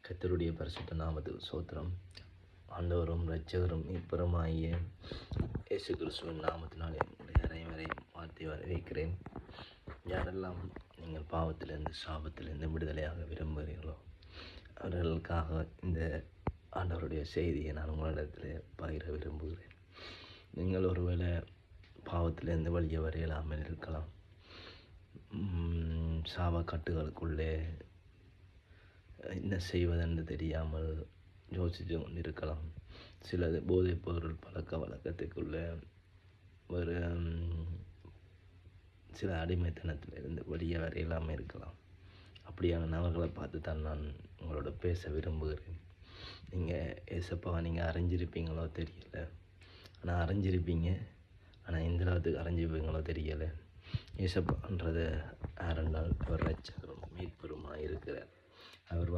கர்த்தருடைய பரிசுத்த நாமத்துக்கு ஸ்தோத்திரம். ஆண்டவரும் இரட்சகரும் மீட்பருமாகிய இயேசு கிறிஸ்துவின் நாமத்தினால் என்னுடைய அனைவரை வாழ்த்தி வரவேற்கிறேன். யாரெல்லாம் நீங்கள் பாவத்திலிருந்து சாபத்திலிருந்து விடுதலையாக விரும்புகிறீர்களோ அவர்களுக்காக இந்த ஆண்டவருடைய செய்தியை நான் உங்களிடத்தில் பகிர விரும்புகிறேன். நீங்கள் ஒருவேளை பாவத்திலிருந்து வெளியே வர இயலாமல் இருக்கலாம். சாபக்கட்டுகளுக்குள்ளே என்ன செய்வதென்று தெரியாமல் யோசித்து கொண்டிருக்கலாம். சிலது போதைப் பொருள் பழக்க வழக்கத்துக்குள்ளே ஒரு சில அடிமைத்தனத்திலிருந்து வெளியே வர இல்லாமல் இருக்கலாம். அப்படியான நபர்களை பார்த்து தான் நான் உங்களோட பேச விரும்புகிறேன். நீங்கள் ஏசப்பாவை நீங்கள் அறிஞ்சிருப்பீங்களோ தெரியலை, ஆனால் அறிஞ்சிருப்பீங்க. ஆனால் எந்த அளவுக்கு அறிஞ்சிருப்பீங்களோ தெரியலை. ஏசப்பான்றது யாரென்றால் அவர் இரட்சகரும் மீட்பருமாக இருக்கிறார். அவர்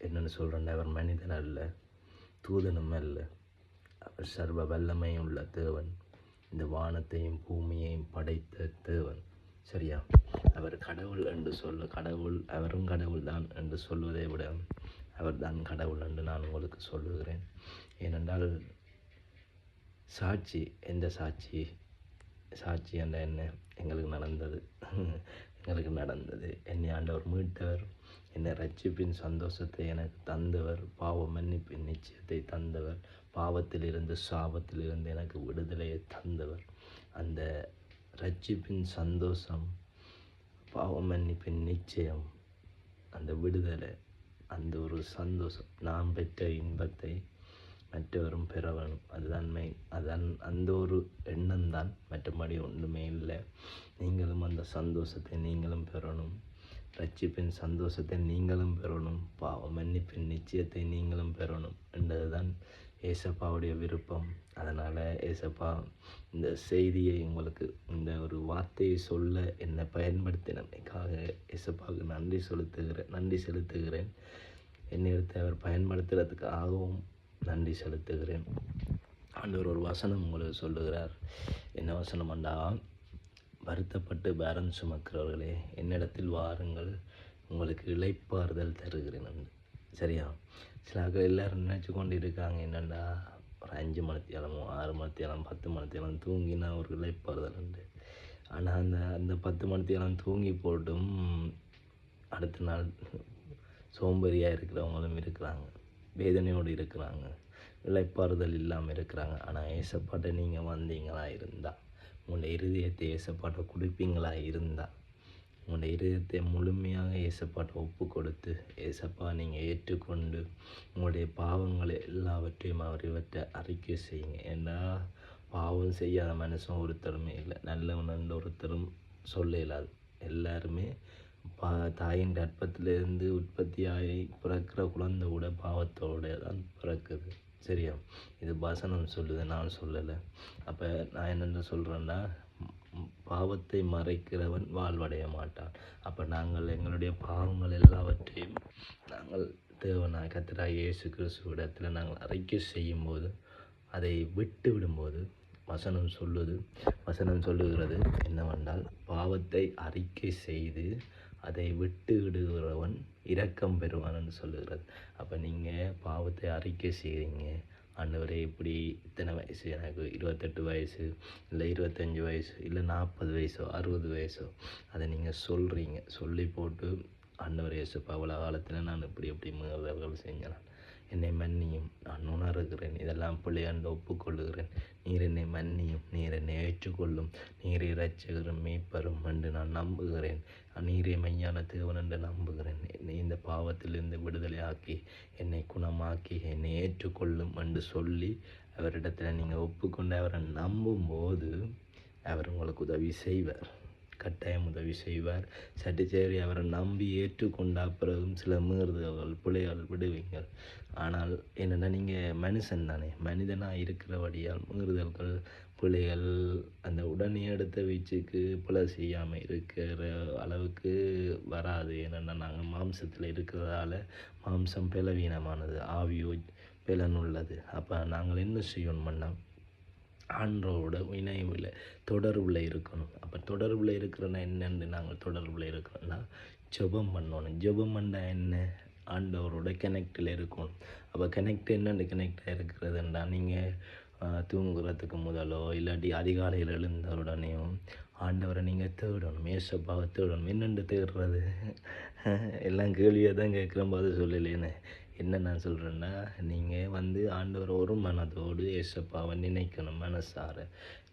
என்னென்னு சொல்கிறேன், அவர் மனிதன் அல்ல, தூதனும் அல்ல. அவர் சர்வ வல்லமையும் உள்ள தேவன், இந்த வானத்தையும் பூமியையும் படைத்த தேவன். சரியா? அவர் கடவுள் என்று கடவுள், அவரும் கடவுள் தான் என்று சொல்வதை விட அவர் தான் கடவுள் என்று நான் உங்களுக்கு சொல்லுகிறேன். ஏனென்றால் சாட்சி, எந்த சாட்சி? சாட்சி என்ற என்ன? எங்களுக்கு நடந்தது. என்னை ஆண்டவர் மீட்டவர், என்னை ரட்சிப்பின் சந்தோஷத்தை எனக்கு தந்தவர், பாவ மன்னிப்பின் நிச்சயத்தை தந்தவர், பாவத்திலிருந்து சாபத்திலிருந்து எனக்கு விடுதலையை தந்தவர். அந்த ரட்சிப்பின் சந்தோஷம், பாவ மன்னிப்பின் நிச்சயம், அந்த விடுதலை, அந்த ஒரு சந்தோஷம், நான் பெற்ற இன்பத்தை மற்றவரும் பெற வேணும். அதுதான் அந்த ஒரு எண்ணம் தான், மற்றபடி ஒன்றுமே இல்லை. நீங்களும் அந்த சந்தோஷத்தை நீங்களும் பெறணும், ரட்சிப்பின் சந்தோஷத்தை நீங்களும் பெறணும், பாவ மன்னிப்பின் நிச்சயத்தை நீங்களும் பெறணும் என்றது தான் ஏசப்பாவுடைய விருப்பம். அதனால் ஏசப்பா இந்த செய்தியை உங்களுக்கு, இந்த ஒரு வார்த்தையை சொல்ல என்னை பயன்படுத்தினமைக்காக ஏசப்பாவுக்கு நன்றி செலுத்துகிறேன். என்னிடத்தை அவர் பயன்படுத்துறதுக்காகவும் நன்றி செலுத்துகிறேன். ஆண்டவர் ஒரு வசனம் உங்களுக்கு சொல்லுகிறார். என்ன வசனம் என்றால், வருத்தப்பட்டு பாரம் சுமக்கிறவர்களே என்னிடத்தில் வாருங்கள், உங்களுக்கு இளைப்பாறுதல் தருகிறேன். சரியா? சில எல்லோரும் நினச்சி கொண்டு இருக்காங்க, என்னென்னா ஒரு 5 மணித்தியாலமோ 6 மணித்தியாலம் 10 மணித்தியாலம் தூங்கினா ஒரு இளைப்பாறுதல் உண்டு. ஆனால் அந்த 10 மணித்தியாலம் தூங்கி போட்டும் அடுத்த நாள் சோம்பேறியாக இருக்கிறவங்களும் இருக்கிறாங்க, வேதனையோடு இருக்கிறாங்க, இளைப்பாறுதல் இல்லாமல் இருக்கிறாங்க. ஆனால் ஏசப்பாட்ட நீங்கள் வந்தீங்களா இருந்தால், உங்களுடைய இருதயத்தை ஏசப்பாட்ட கொடுப்பீங்களா இருந்தால், உங்களுடைய இருதயத்தை முழுமையாக ஏசப்பாட்ட ஒப்பு கொடுத்து ஏசப்பா நீங்கள் ஏற்றுக்கொண்டு உங்களுடைய பாவங்களை எல்லாவற்றையும் இவற்றை அறிக்கை செய்யுங்க. ஏன்னா பாவம் செய்யாத மனுஷன் ஒருத்தருமே இல்லை, நல்லவன் ஒருத்தரும் சொல்ல இயலாது. எல்லாருமே தாயின் கர்ப்பத்திலிருந்து உற்பத்தியாகி பிறக்கிற குழந்தை கூட பாவத்தோடு தான் பிறக்குது. சரியா? இது வசனம் சொல்லுது, நான் சொல்லலை. அப்போ நான் என்னென்ன சொல்கிறேன்னா, பாவத்தை மறைக்கிறவன் வாழ்வடைய மாட்டான். அப்போ நாங்கள் எங்களுடைய பாவங்கள் எல்லாவற்றையும் நாங்கள் தேவனாய் கர்த்தராகிய இயேசு கிறிஸ்துவிடத்தில் நாங்கள் அறிக்கை செய்யும்போது, அதை விட்டு விடும்போது வசனம் சொல்லுகிறது என்னவென்றால், பாவத்தை அறிக்கை செய்து அதை விட்டு விடுகிறவன் இரக்கம் பெறுவான் என்று சொல்லுகிறது. அப்போ நீங்கள் பாவத்தை அறிக்கை செய்கிறீங்க, ஆண்டவரே இப்படி இத்தனை வயசு, எனக்கு 28 வயசு இல்லை 25 வயசு இல்லை 40 வயசோ 60 வயசோ, அதை நீங்கள் சொல்கிறீங்க. சொல்லி போட்டு, ஆண்டவரே இயேசுப்பா அவ்வளோ காலத்தில் நான் இப்படி மீறல்கள் செஞ்சேன், என்னை மன்னியும், நான் உணர்கிறேன், இதெல்லாம் பிள்ளையாண்டு ஒப்புக்கொள்ளுகிறேன், நீர் என்னை மன்னியும், நீர் என்னை ஏற்றுக்கொள்ளும், நீரை இரட்சகரும் மீட்பரும் என்று நான் நம்புகிறேன், நீரே மெய்யான தேவன் என்று நம்புகிறேன், என்னை இந்த பாவத்திலிருந்து விடுதலை ஆக்கி என்னை குணமாக்கி என்னை ஏற்றுக்கொள்ளும் என்று சொல்லி அவரிடத்தில் நீங்கள் ஒப்புக்கொண்டு அவரை நம்பும்போது அவர் உங்களுக்கு உதவி செய்வார், கட்டாயம் உதவி செய்வார். சரி, அவரை நம்பி ஏற்றுக்கொண்ட பிறகும் சில மீறுதல்கள் பிள்ளைகள் விடுவீங்கள். ஆனால் என்னென்னா, நீங்கள் மனுஷன் தானே, மனிதனாக இருக்கிறபடியால் மீறுதல்கள் பிள்ளைகள் அந்த உடனே எடுத்த வீச்சுக்கு பிழை செய்யாமல் இருக்கிற அளவுக்கு வராது. ஏன்னா நாங்கள் மாம்சத்தில் இருக்கிறதால மாம்சம் பலவீனமானது, ஆவியோ பலனுள்ளது. அப்போ நாங்கள் என்ன செய்யணும்னா, ஆண்டவரோட இணைவில் தொடர்பில் இருக்கணும். அப்போ தொடர்பில் இருக்கிறோன்னா என்னென்னு நாங்கள் தொடர்பில் இருக்கிறோன்னா ஜெபம் பண்ணணும். ஜெபம் பண்ணால் என்ன? ஆண்டவரோட கனெக்டில் இருக்கணும். அப்போ கனெக்ட் என்னென்னு கனெக்டாக இருக்கிறதுண்டா, நீங்கள் தூங்குறதுக்கு முதலோ இல்லாட்டி அதிகாலையில் எழுந்த உடனேயும் ஆண்டவரை நீங்கள் தேடணும், ஏசப்பாவை தேடணும். என்னென்று தேடுறது? எல்லாம் கேள்வியாக தான் கேட்குறேன், பதில் சொல்லலேன்னு. என்ன நான் சொல்கிறேன்னா, நீங்கள் ஆண்டவரை ஒரு மனதோடு ஏசப்பாவை நினைக்கணும், மனசார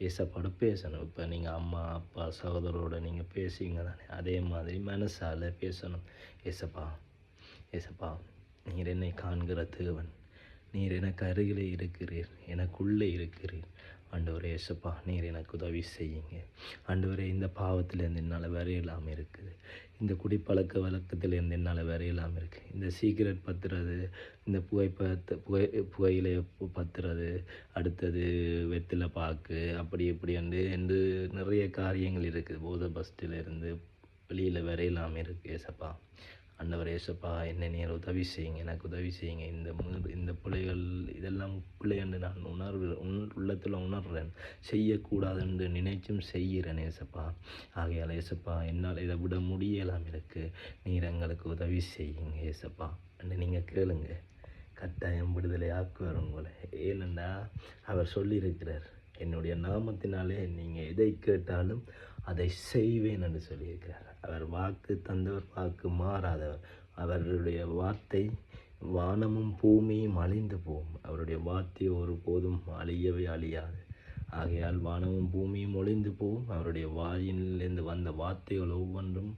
ஏசப்பாவோட பேசணும். இப்போ நீங்கள் அம்மா அப்பா சகோதரோட நீங்கள் பேசுவீங்க தானே, அதே மாதிரி மனசால் பேசணும். ஏசப்பா, ஏசப்பா, நீர் என்னை காண்கிற தேவன், நீர் எனக்கு அருகிலே இருக்கிறீர், எனக்குள்ளே இருக்கிறீர். ஆண்டவரே ஏசப்பா, நீர் எனக்கு உதவி செய்யுங்க. ஆண்டவரே, இந்த பாவத்திலேருந்து என்னால் வரையலாமல் இருக்குது, இந்த குடிப்பழக்க வழக்கத்திலேருந்து என்னால் வரையலாமல் இருக்குது, இந்த சீக்கிரட் பத்துறது, இந்த புகையிலை பத்துறது, அடுத்தது வெற்றிலை பாக்கு, அப்படி இப்படி என்று நிறைய காரியங்கள் இருக்குது. போதை பஸ்டிலேருந்து வெளியில் வரையலாமல் இருக்குது. ஏசப்பா, ஆண்டவர் ஏசப்பா, என்ன நீர் உதவி செய்யுங்க, எனக்கு உதவி செய்யுங்க. இந்த பிள்ளைகள் இதெல்லாம் பிள்ளைன்னு நான் உள்ளத்தில் உணர்றேன், செய்யக்கூடாதுன்னு நினைச்சும் செய்கிறேன் ஏசப்பா. ஆகையால் ஏசப்பா, என்னால் இதை விட முடியலாம் இருக்குது, நீர் எங்களுக்கு உதவி செய்யுங்க ஏசப்பா என்று நீங்கள் கேளுங்க. கட்டாயம் விடுதலை ஆக்குவார் உங்களை. ஏனென்றா அவர் சொல்லியிருக்கிறார், என்னுடைய நாமத்தினாலே நீங்கள் எதை கேட்டாலும் அதை செய்வேன் என்று சொல்லியிருக்கிறார். அவர் வாக்கு தந்தவர், வாக்கு மாறாதவர். அவருடைய வார்த்தை வானமும் பூமியும் அழிந்து போகும், அவருடைய வார்த்தை ஒருபோதும் அழியவே அழியாது. ஆகையால் வானமும் பூமியும் ஒழிந்து போகும், அவருடைய வாயிலிருந்து வந்த வார்த்தைகள் ஒவ்வொன்றும்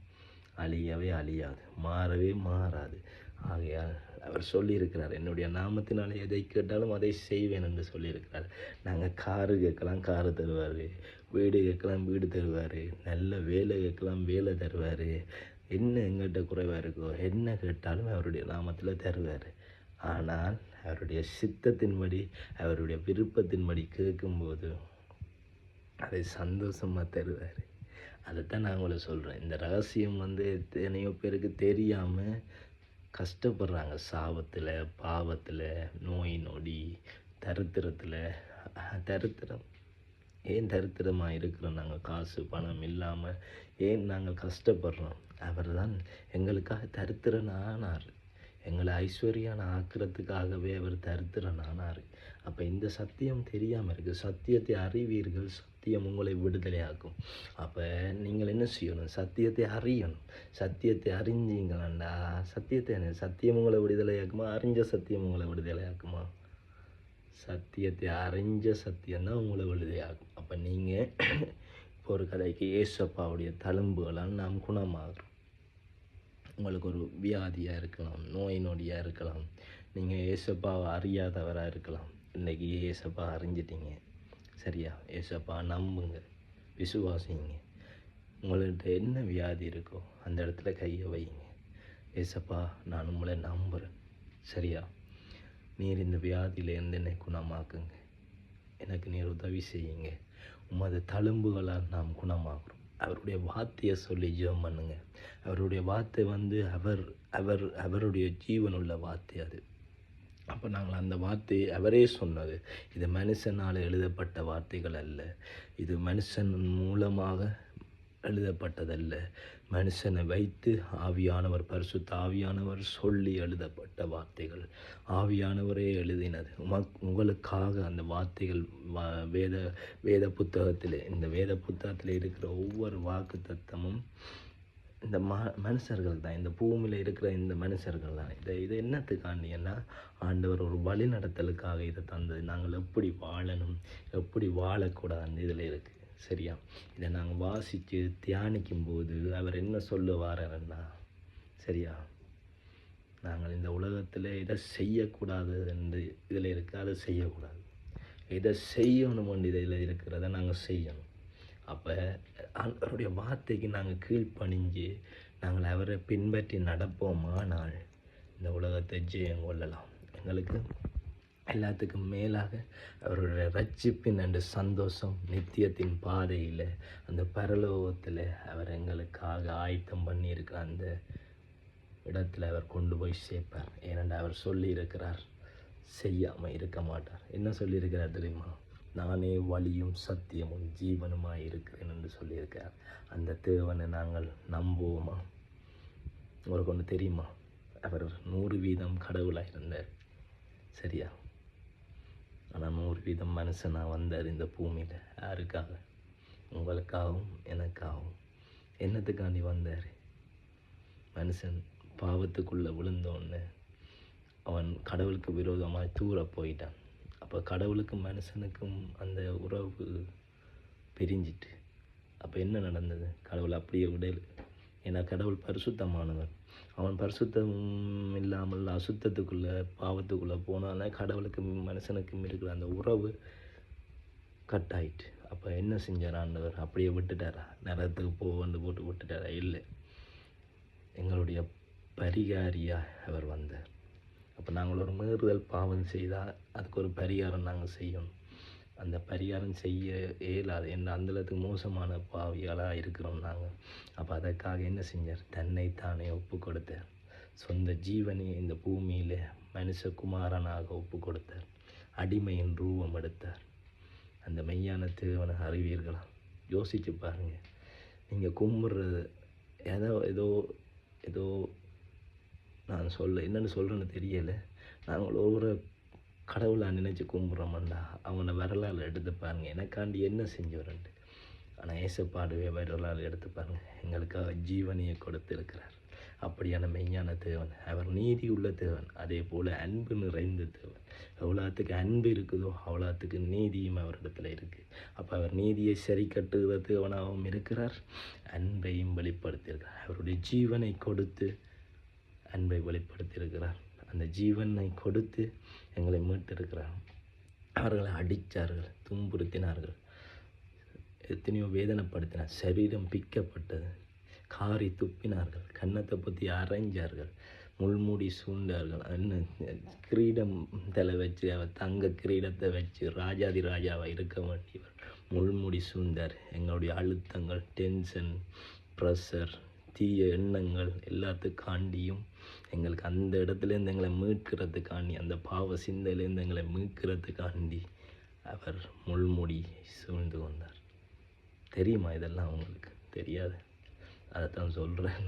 அழியவே அழியாது, மாறவே மாறாது. ஆகையால் அவர் சொல்லியிருக்கிறார், என்னுடைய நாமத்தினாலே எதை கேட்டாலும் அதை செய்வேன் என்று சொல்லியிருக்கிறார். நாங்கள் காரு கேட்கலாம், காரு தருவார், வீடு கேட்கலாம், வீடு தருவார், நல்ல வேலை கேட்கலாம், வேலை தருவார். என்ன எங்கிட்ட குறைவாக இருக்கோ என்ன கேட்டாலும் அவருடைய நாமத்தில் தருவார். ஆனால் அவருடைய சித்தத்தின்படி, அவருடைய விருப்பத்தின்படி கேட்கும்போது அதை சந்தோஷமாக தருவார். அதைத்தான் நான் உங்களை சொல்கிறேன். இந்த ரகசியம் எத்தனையோ பேருக்கு தெரியாமல் கஷ்டப்படுறாங்க. சாபத்தில், பாவத்தில், நோய் நொடி, தரித்திரத்தில். தரித்திரம் ஏன் தரித்திரமாக இருக்கிறோம்? நாங்கள் காசு பணம் இல்லாமல் ஏன் நாங்கள் கஷ்டப்படுறோம்? அவர் தான் எங்களுக்காக தரித்திரன் ஆனார், எங்களை ஐஸ்வர்யான ஆக்கிறதுக்காகவே அவர் தரித்திரன் ஆனார். அப்போ இந்த சத்தியம் தெரியாமல் இருக்குது. சத்தியத்தை அறிவீர்கள், சத்தியம் உங்களை விடுதலையாக்கும். அப்போ நீங்கள் என்ன செய்யணும்? சத்தியத்தை அறியணும். சத்தியத்தை அறிஞ்சிங்களா? சத்தியம் உங்களை விடுதலையாக்குமா? அறிஞ்ச சத்தியம் உங்களை விடுதலையாக்குமா? சத்தியத்தை அறிஞ்ச சத்தியம்தான் உங்களை விடுதலையாக்கும். அப்போ நீங்கள் இப்போ ஒரு கதைக்கு ஏசப்பாவுடைய தழும்புகளால் நாம் குணமாகிறோம். உங்களுக்கு ஒரு வியாதியாக இருக்கலாம், நோய் நொடியாக இருக்கலாம், நீங்கள் ஏசப்பாவை அறியாதவராக இருக்கலாம். இன்றைக்கி ஏசப்பா அறிஞ்சிட்டிங்க, சரியா? ஏசப்பா நம்புங்க, விசுவாசிங்க. உங்கள்கிட்ட என்ன வியாதி இருக்கோ அந்த இடத்துல கையை வைங்க. ஏசப்பா, நான் உங்களை நம்புகிறேன், சரியா? நீர் இந்த வியாதியிலேருந்து என்னை குணமாக்குங்க, எனக்கு நீர் உதவி செய்யுங்க. உமது தழும்புகளால் நாம் குணமாகிறோம். அவருடைய வார்த்தையை சொல்லி ஜெபம் பண்ணுங்க. அவருடைய வார்த்தை அவருடைய ஜீவனுள்ள வார்த்தை அது. அப்போ நாங்கள் அந்த வார்த்தையை அவரே சொன்னது. இது மனுஷனால் எழுதப்பட்ட வார்த்தைகள் அல்ல, இது மனுஷன் மூலமாக எழுதப்பட்டதல்ல, மனுஷனை வைத்து ஆவியானவர், பரிசுத்த ஆவியானவர் சொல்லி எழுதப்பட்ட வார்த்தைகள். ஆவியானவரே எழுதினது உங்களுக்காக. அந்த வார்த்தைகள் வேத புத்தகத்தில், இந்த வேத புத்தகத்தில் இருக்கிற ஒவ்வொரு வாக்கு தத்தமும் இந்த மனுஷர்கள் தான், இந்த பூமியில் இருக்கிற இந்த மனுஷர்கள் தான். இதை என்னத்துக்காண்டியன்னா, ஆண்டவர் ஒரு வழி நடத்தலுக்காக இதை தந்தது. நாங்கள் எப்படி வாழணும், எப்படி வாழக்கூடாதுன்னு இதில் இருக்குது, சரியா? இதை நாங்கள் வாசித்து தியானிக்கும் போது அவர் என்ன சொல்லுவாருன்னா, சரியா, நாங்கள் இந்த உலகத்தில் இதை செய்யக்கூடாது என்று இதில் இருக்குது, அதை செய்யக்கூடாது. இதை செய்யணும் இதில் இருக்கிறத நாங்கள் செய்யணும். அப்போ அவருடைய வார்த்தைக்கு நாங்கள் கீழ்ப்பணிஞ்சு நாங்கள் அவரை பின்பற்றி நடப்போமானால் இந்த உலகத்தை ஜெயம் கொள்ளலாம். எங்களுக்கு எல்லாத்துக்கும் மேலாக அவருடைய ரட்சிப்பின் அந்த சந்தோஷம், நித்தியத்தின் பாதையில், அந்த பரலோகத்தில் அவர் எங்களுக்காக ஆயத்தம் பண்ணியிருக்கிற அந்த இடத்துல அவர் கொண்டு போய் சேர்ப்பார். ஏனென்றால் அவர் சொல்லியிருக்கிறார், செய்யாமல் இருக்க மாட்டார். என்ன சொல்லியிருக்கிறார் தெரியுமா? நானே வழியும் சத்தியமும் ஜீவனுமாய் இருக்கிறேன் என்று சொல்லியிருக்கிறார். அந்த தேவனை நாங்கள் நம்புவோமா? உங்களுக்கு ஒன்று தெரியுமா? அவர் 100% கடவுளாக இருந்தார். சரியா? ஆனால் 100% மனுஷனாக வந்தார் இந்த பூமியில். யாருக்காக? உங்களுக்காகவும் எனக்காகவும். என்னத்துக்காண்டி வந்தார்? மனுஷன் பாவத்துக்குள்ளே விழுந்தோன்னு அவன் கடவுளுக்கு விரோதமாக தூர போயிட்டான். அப்போ கடவுளுக்கும் மனுஷனுக்கும் அந்த உறவு பிரிஞ்சிட்டு. அப்போ என்ன நடந்தது? கடவுள் அப்படியே விடல். ஏன்னா கடவுள் பரிசுத்தமானவன். அவன் பரிசுத்தம் இல்லாமல் அசுத்தத்துக்குள்ளே பாவத்துக்குள்ளே போனால கடவுளுக்கு மனுஷனுக்கும் இருக்கிற அந்த உறவு கட்டாயிட்டு. அப்போ என்ன செஞ்சார் ஆண்டவர்? அப்படியே விட்டுட்டாரா? நரகத்துக்கு போன்னு போட்டு விட்டுட்டாரா? இல்லை, எங்களுடைய பரிகாரியாக அவர் வந்தார். அப்போ நாங்கள் ஒரு மீறுதல் பாவம் செய்தால் அதுக்கு ஒரு பரிகாரம் நாங்கள் செய்யணும். அந்த பரிகாரம் செய்ய இயலாது. என்ன அந்தளவுக்கு மோசமான பாவிகளாக இருக்கிறோம் நாங்கள். அப்போ அதற்காக என்ன செஞ்சார்? தன்னைத்தானே ஒப்பு கொடுத்தார். சொந்த ஜீவனை இந்த பூமியில் மனுஷகுமாரனாக ஒப்பு கொடுத்தார். அடிமையின் ரூபம் எடுத்தார். அந்த மெய்யான தேவனை அறிவீர்களா? யோசித்து பாருங்கள். நீங்கள் கும்பிட்றது ஏதோ நான் என்னென்னு சொல்கிறேன்னு தெரியலை. நாங்கள் ஒவ்வொரு கடவுளாக நினச்சி கும்பிட்றோம்டா, அவனை வரலாறு எடுத்து பாருங்கள், எனக்காண்டி என்ன செஞ்சவரண்டு. ஆனால் ஏசப்பாடுவே வரலாறு எடுத்து பாருங்கள், எங்களுக்காக ஜீவனையை கொடுத்திருக்கிறார். அப்படியான மெய்ஞான தேவன். அவர் நீதி உள்ள தேவன். அதே போல் அன்பு நிறைந்த தேவன். எவ்வளோத்துக்கு அன்பு இருக்குதோ அவ்வளோத்துக்கு நீதியும் அவரிடத்தில் இருக்குது. அப்போ அவர் நீதியை சரி கட்டுகிற தேவனாகவும் இருக்கிறார், அன்பையும் வெளிப்படுத்தியிருக்கிறார். அவருடைய ஜீவனை கொடுத்து அன்பை வெளிப்படுத்தியிருக்கிறார். அந்த ஜீவனை கொடுத்து எங்களை மீட்டிருக்கிறார். அவர்களை அடித்தார்கள், துன்புறுத்தினார்கள், எத்தனையோ வேதனைப்படுத்தினார். சரீரம் பிக்கப்பட்டது, காரி துப்பினார்கள், கன்னத்தை பற்றி அரைஞ்சார்கள், முள்மூடி சூண்டார்கள். கிரீடம் தலை வச்சு அவர் தங்க கிரீடத்தை வச்சு ராஜாதி ராஜாவாக இருக்க வேண்டியவர் முள்மூடி சூழ்ந்தார். எங்களுடைய அழுத்தங்கள், டென்ஷன், ப்ரெஷர், தீய எண்ணங்கள் எல்லாத்துக்காண்டியும் எங்களுக்கு அந்த இடத்துலேருந்து எங்களை மீட்கிறதுக்காண்டி, அந்த பாவ சிந்தையிலேருந்து எங்களை மீட்கிறதுக்காண்டி அவர் முள்முடி சூழ்ந்து கொண்டார். தெரியுமா? இதெல்லாம் உங்களுக்கு தெரியாது, அதைத்தான் சொல்கிறேன்.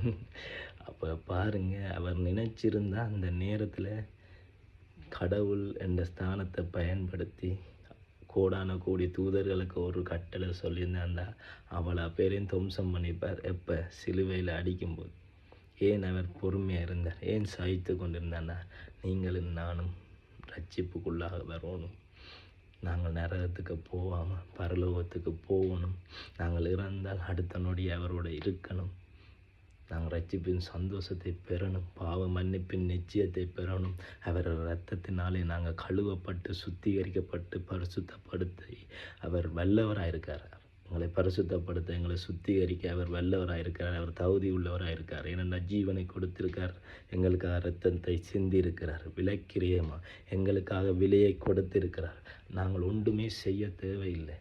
அப்போ பாருங்கள், அவர் நினச்சிருந்தா அந்த நேரத்தில் கடவுள் என்ற ஸ்தானத்தை பயன்படுத்தி கோடான கோடி தூதர்களுக்கு ஒரு கட்டளை சொல்லியிருந்தாண்டா அவளை பேரையும் துவம்சம் பண்ணிப்பார். எப்போ? சிலுவையில் அடிக்கும்போது. ஏன் அவர் பொறுமையாக இருந்தார்? ஏன் சகித்து கொண்டிருந்தாண்டா நீங்களும் நானும் ரட்சிப்புக்குள்ளாக வரணும். நாங்கள் நரகத்துக்கு போகாமல் பரலோகத்துக்கு போகணும். நாங்கள் இறந்தால் அடுத்த நொடி அவரோட இருக்கணும். நாங்கள் ரட்சிப்பின் சந்தோஷத்தை பெறணும், பாவ மன்னிப்பின் நிச்சயத்தை பெறணும். அவர் இரத்தத்தினாலே நாங்கள் கழுவப்பட்டு சுத்திகரிக்கப்பட்டு பரிசுத்தப்படுத்தி அவர் வல்லவராக இருக்கார். எங்களை பரிசுத்தப்படுத்த, எங்களை சுத்திகரிக்க அவர் வல்லவராக இருக்கார். அவர் தகுதி உள்ளவராக இருக்கார். ஏனென்றால் ஜீவனை கொடுத்திருக்கார், எங்களுக்காக இரத்தத்தை சிந்திருக்கிறார். விலைக்கிரியமாக எங்களுக்காக விலையை கொடுத்திருக்கிறார். நாங்கள் ஒன்றுமே செய்ய தேவையில்லை.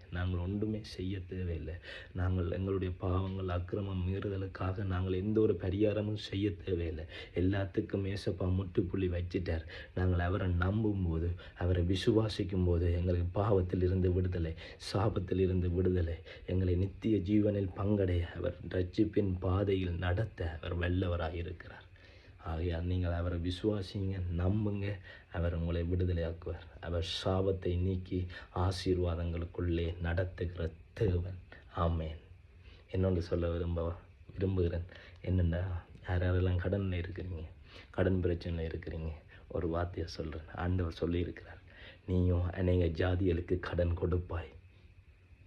நாங்கள் எங்களுடைய பாவங்கள், அக்கிரமம், மீறுதலுக்காக நாங்கள் எந்த ஒரு பரிகாரமும் செய்ய தேவையில்லை. எல்லாத்துக்கும் ஏசப்பா முற்றுப்புள்ளி வச்சிட்டார். நாங்கள் அவரை நம்பும்போது, அவரை விசுவாசிக்கும் போது எங்களுக்கு பாவத்தில் இருந்து விடுதலை, சாபத்தில் இருந்து விடுதலை, எங்களை நித்திய ஜீவனில் பங்கடைய, அவர் ரட்சிப்பின் பாதையில் நடத்த அவர் வல்லவராக இருக்கிறார். ஆகையால் நீங்கள் அவரை விசுவாசிங்க, நம்புங்க, அவர் உங்களை விடுதலையாக்குவார். அவர் சாபத்தை நீக்கி ஆசீர்வாதங்களுக்குள்ளே நடத்துகிற தேவன். ஆமேன். என்னொன்று சொல்ல விரும்புகிறேன் என்னென்னா, யாரெல்லாம் கடனில் இருக்கிறீங்க, கடன் பிரச்சனையில் இருக்கிறீங்க, ஒரு வார்த்தையை சொல்கிறேன். ஆண்டவர் சொல்லியிருக்கிறார், நீயும் அநேக ஜாதிகளுக்கு கடன் கொடுப்பாய்,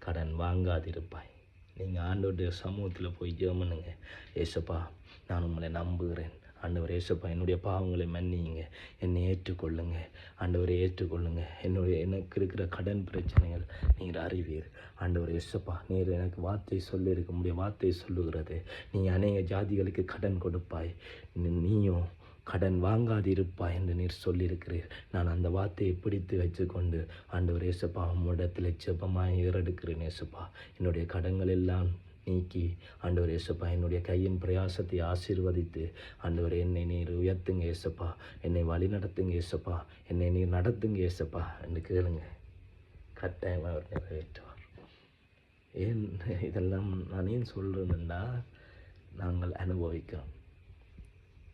கடன் வாங்காதிருப்பாய். நீங்கள் ஆண்டவருடைய சமூகத்தில் போய் ஜெபம் பண்ணுங்க. ஏசப்பா, நான் உங்களை நம்புகிறேன். ஆண்டவர் ஏசப்பா, என்னுடைய பாவங்களை மன்னியுங்க, என்னை ஏற்றுக்கொள்ளுங்க. ஆண்டவரை ஏற்றுக்கொள்ளுங்க. எனக்கு இருக்கிற கடன் பிரச்சனைகள் நீங்கள் அறிவீர். ஆண்டவர் ஏசப்பா, நீர் எனக்கு வார்த்தை சொல்லியிருக்க முடிய வார்த்தை சொல்லுகிறது, நீ அநேக ஜாதிகளுக்கு கடன் கொடுப்பாய், நீயும் கடன் வாங்காதிருப்பாய் என்று நீர் சொல்லியிருக்கிறீர். நான் அந்த வார்த்தையை பிடித்து வச்சுக்கொண்டு ஆண்டவர் ஏசப்பா உம்மிடத்தில் ஜெபமாய் ஏறெடுக்கிறேன். ஏசப்பா, என்னுடைய கடன்கள் எல்லாம் நீக்கி ஆண்டவர் ஏசப்பா என்னுடைய கையின் பிரயாசத்தை ஆசீர்வதித்து ஆண்டவர் என்னை நீர் உயர்த்துங்க ஏசப்பா, என்னை வழி நடத்துங்க ஏசப்பா, என்னை நீர் நடத்துங்க ஏசப்பா என்று கேளுங்க. கட்டாயம் அவர் நிறைவேற்றுவார். ஏன் இதெல்லாம் நான் ஏன் சொல்கிறேன்னா, நாங்கள் அனுபவிக்கிறோம்.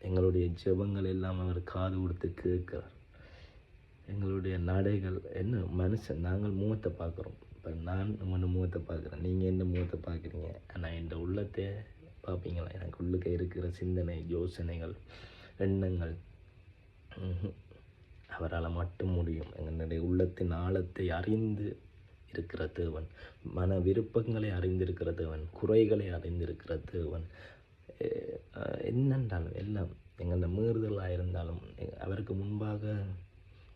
எங்களுடைய ஜெபங்கள் எல்லாம் அவர் காது கொடுத்து கேட்கிறார். எங்களுடைய நடைகள் என்ன மனுஷன் நாங்கள் முகத்தை பார்க்குறோம். இப்போ நான் உங்கள் முகத்தை பார்க்குறேன், நீங்கள் என்ன முகத்தை பார்க்குறீங்க. ஆனால் இந்த உள்ளத்தை பார்ப்பீங்களா? எனக்கு உள்ளுக்க இருக்கிற சிந்தனை, யோசனைகள், எண்ணங்கள் அவரால் மட்டும் முடியும். எங்களுடைய உள்ளத்தின் ஆழத்தை அறிந்து இருக்கிற தேவன், மன விருப்பங்களை அறிந்திருக்கிற தேவன், குறைகளை அறிந்திருக்கிற தேவன், என்னென்றாலும் எல்லாம் எங்களோட மீறுதலாக இருந்தாலும் அவருக்கு முன்பாக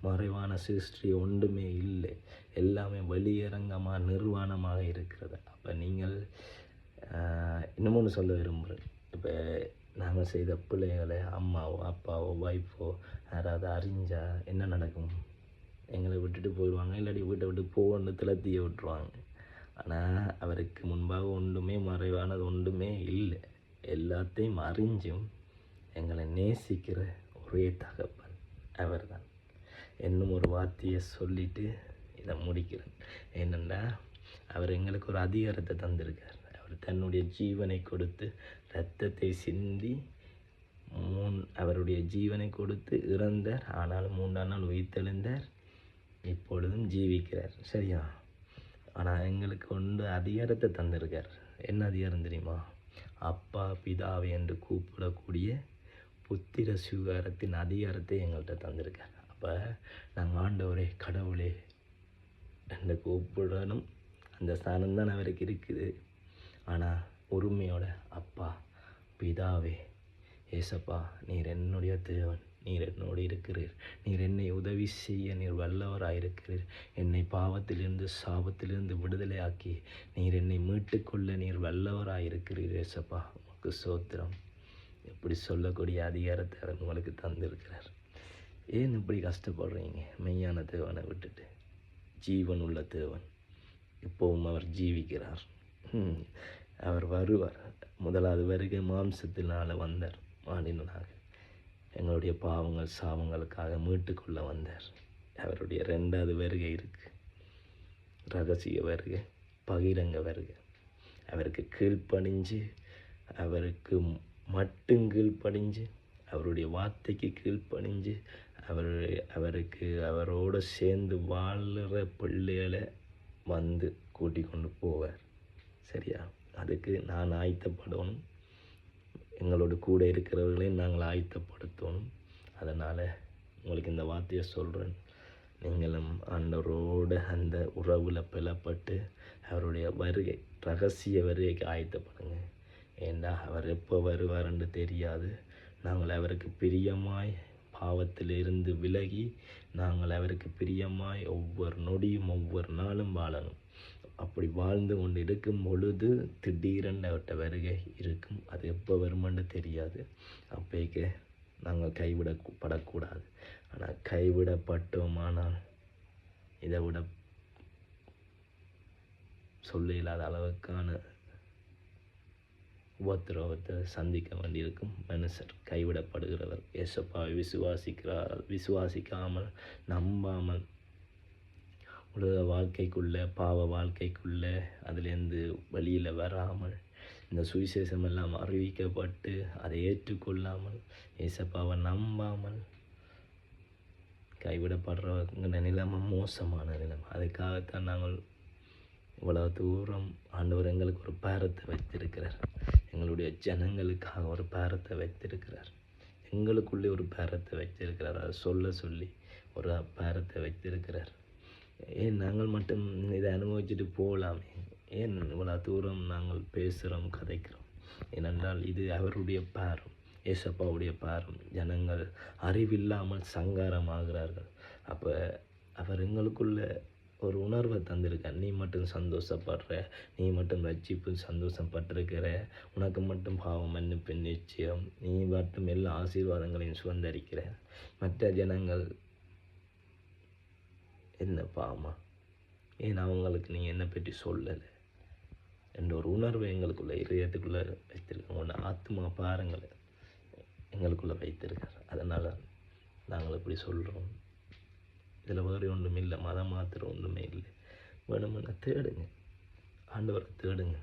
மறைவான சிருஷ்டி ஒன்றுமே இல்லை. எல்லாமே வெளியரங்கமாக நிர்வாணமாக இருக்கிறது. அப்போ நீங்கள் இன்னமொன்று சொல்ல விரும்புகிறேன். இப்போ நாங்கள் செய்த பிள்ளைகளை அம்மாவோ அப்பாவோ ஒய்ஃபோ யாராவது அறிஞ்சால் என்ன நடக்கும்? எங்களை விட்டுட்டு போயிடுவாங்க, இல்லாட்டி வீட்டை விட்டு போன்னு திளத்திய விட்டுருவாங்க. ஆனால் அவருக்கு முன்பாக ஒன்றுமே மறைவானது ஒன்றுமே இல்லை. எல்லாத்தையும் அறிஞ்சும் எங்களை நேசிக்கிற ஒரே தகப்பன் அவர் தான். இன்னும் ஒரு வார்த்தையை சொல்லிவிட்டு இதை முடிக்கிறேன். ஏனென்றா அவர் எங்களுக்கு ஒரு அதிகாரத்தை தந்திருக்கார். அவர் தன்னுடைய ஜீவனை கொடுத்து இரத்தத்தை சிந்தி அவருடைய ஜீவனை கொடுத்து இறந்தார். ஆனாலும் 3ஆம் நாள் உயிர்த்தெழுந்தார். இப்பொழுதும் ஜீவிக்கிறார். சரியா? ஆனால் எங்களுக்கு ஒன்று அதிகாரத்தை தந்திருக்கார். என்ன அதிகாரம் தெரியுமா? அப்பா பிதாவை என்று கூப்பிடக்கூடிய புத்திர சுகாரத்தின் அதிகாரத்தை எங்கள்கிட்ட தந்திருக்கார். அப்போ நாங்கள் ஆண்டவரே கடவுளே என்று கூப்பிடணும். அந்த ஸ்தானம் தான் அவருக்கு இருக்குது. ஆனால் உரிமையோட அப்பா பிதாவே ஏசப்பா, நீர் என்னுடைய தேவன், நீர் என்னோடு இருக்கிறீர், நீர் என்னை உதவி செய்ய நீர் வல்லவராயிருக்கிறீர், என்னை பாவத்திலிருந்து சாபத்திலிருந்து விடுதலையாக்கி நீர் என்னை மீட்டுக்கொள்ள நீர் வல்லவராயிருக்கிறீர் ஏசப்பா, உமக்கு ஸ்தோத்திரம். இப்படி சொல்லக்கூடிய அதிகாரத்தை அவர் உங்களுக்கு தந்திருக்கிறார். ஏன் இப்படி கஷ்டப்படுறீங்க? மெய்யான தேவனை விட்டுட்டு ஜீவன் உள்ள தேவன் இப்போவும் அவர் ஜீவிக்கிறார். அவர் வருவார். முதலாவது வருகை மாம்சத்தினால் வந்தார், மானிடனாக எங்களுடைய பாவங்கள் சாபங்களுக்காக மீட்டுக்கொள்ள வந்தார். அவருடைய 2வது வருகை இருக்குது. ரகசிய வருகை, பகிரங்க வருகை. அவருக்கு கீழ்ப்படிஞ்சு, அவருக்கு மட்டும் கீழ்ப்படிஞ்சு, அவருடைய வார்த்தைக்கு கீழ்ப்படிஞ்சு, அவருக்கு அவரோடு சேர்ந்து வாழ்கிற பிள்ளைகளை வந்து கூட்டிக் கொண்டு போவார். சரியா? அதுக்கு நான் ஆயத்தப்படணும். எங்களோட கூட இருக்கிறவர்களையும் நாங்கள் ஆயத்தப்படுத்தணும். அதனால் உங்களுக்கு இந்த வார்த்தையை சொல்கிறேன். நீங்களும் ஆண்டவரோட அந்த உறவில் பிளப்பட்டு அவருடைய வருகை, ரகசிய வருகைக்கு ஆயத்தப்படுங்க. ஏண்டா அவர் எப்போ வருவார்ன்னு தெரியாது. நாங்கள் அவருக்கு பிரியமாய் பாவத்திலிருந்து விலகி நாங்கள் அவருக்கு பிரியமாய் ஒவ்வொரு நொடியும் ஒவ்வொரு நாளும் வாழணும். அப்படி வாழ்ந்து கொண்டு இருக்கும் பொழுது திடீரென்று அவர்கிட்ட வருகை இருக்கும். அது எப்போ வருமென்னு தெரியாது. அப்போக்கு நாங்கள் கைவிடப்படக்கூடாது. ஆனால் கைவிடப்பட்டோமானால் இதை விட சொல்ல இல்லாத அளவுக்கான உபத்திரவத்தை சந்திக்க வேண்டியிருக்கும். மனுஷர் கைவிடப்படுகிறவர் ஏசப்பாவை விசுவாசிக்காமல் நம்பாமல் உலக வாழ்க்கைக்குள்ளே, பாவ வாழ்க்கைக்குள்ளே அதிலேருந்து வெளியில் வராமல், இந்த சுவிசேஷம் எல்லாம் அறிவிக்கப்பட்டு அதை ஏற்றுக்கொள்ளாமல், ஏசப்பாவை நம்பாமல் கைவிடப்படுறவங்க நிலைமை மோசமான நிலைமை. அதுக்காகத்தான் நாங்கள் இவ்வளவு தூரம் ஆண்டவர் எங்களுக்கு ஒரு பாரத்தை வைத்திருக்கிறார். எங்களுடைய ஜனங்களுக்காக ஒரு பாரத்தை வைத்திருக்கிறார். எங்களுக்குள்ளே ஒரு பாரத்தை வைத்திருக்கிறார். அதை சொல்லி ஒரு பாரத்தை வைத்திருக்கிறார். ஏன் நாங்கள் மட்டும் இதை அனுபவிச்சுட்டு போகலாமே? ஏன் இவ்வளோ தூரம் நாங்கள் பேசுகிறோம், கதைக்கிறோம்? ஏனென்றால் இது அவருடைய பாரம், ஏசப்பாவுடைய பாரம். ஜனங்கள் அறிவில்லாமல் சங்காரமாகிறார்கள். அப்போ அவர் எங்களுக்குள்ள ஒரு உணர்வை தந்திருக்கார். நீ மட்டும் சந்தோஷப்படுற, நீ மட்டும் ரட்சிப்பு சந்தோஷப்பட்டிருக்கிற, உனக்கு மட்டும் பாவம் மன்னிப்பு நிச்சயம், நீ மட்டும் எல்லா ஆசீர்வாதங்களையும் சுதந்திரிக்கிற, மற்ற ஜனங்கள் என்ன பாவமா? ஏன் அவங்களுக்கு நீங்கள் என்னை பற்றி சொல்லலை என்ற ஒரு உணர்வை எங்களுக்குள்ளே இதயத்துக்குள்ளே வைத்திருக்காங்க. உன்னை ஆத்மா பாருங்களை எங்களுக்குள்ளே வைத்திருக்கார். அதனால் நாங்கள் இப்படி சொல்கிறோம். இதில் வேறு ஒன்றும் இல்லை, மதம் மாத்திரம் ஒன்றுமே இல்லை. வேணுமென்னா தேடுங்க, ஆண்டவரை தேடுங்க,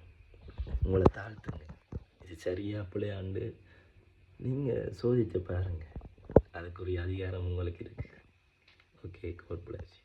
உங்களை தாழ்த்துங்க. இது சரியா பிள்ளையாண்டு நீங்கள் சோதித்து பாருங்கள், அதுக்குரிய அதிகாரம் உங்களுக்கு இருக்குது. Okay, God bless you.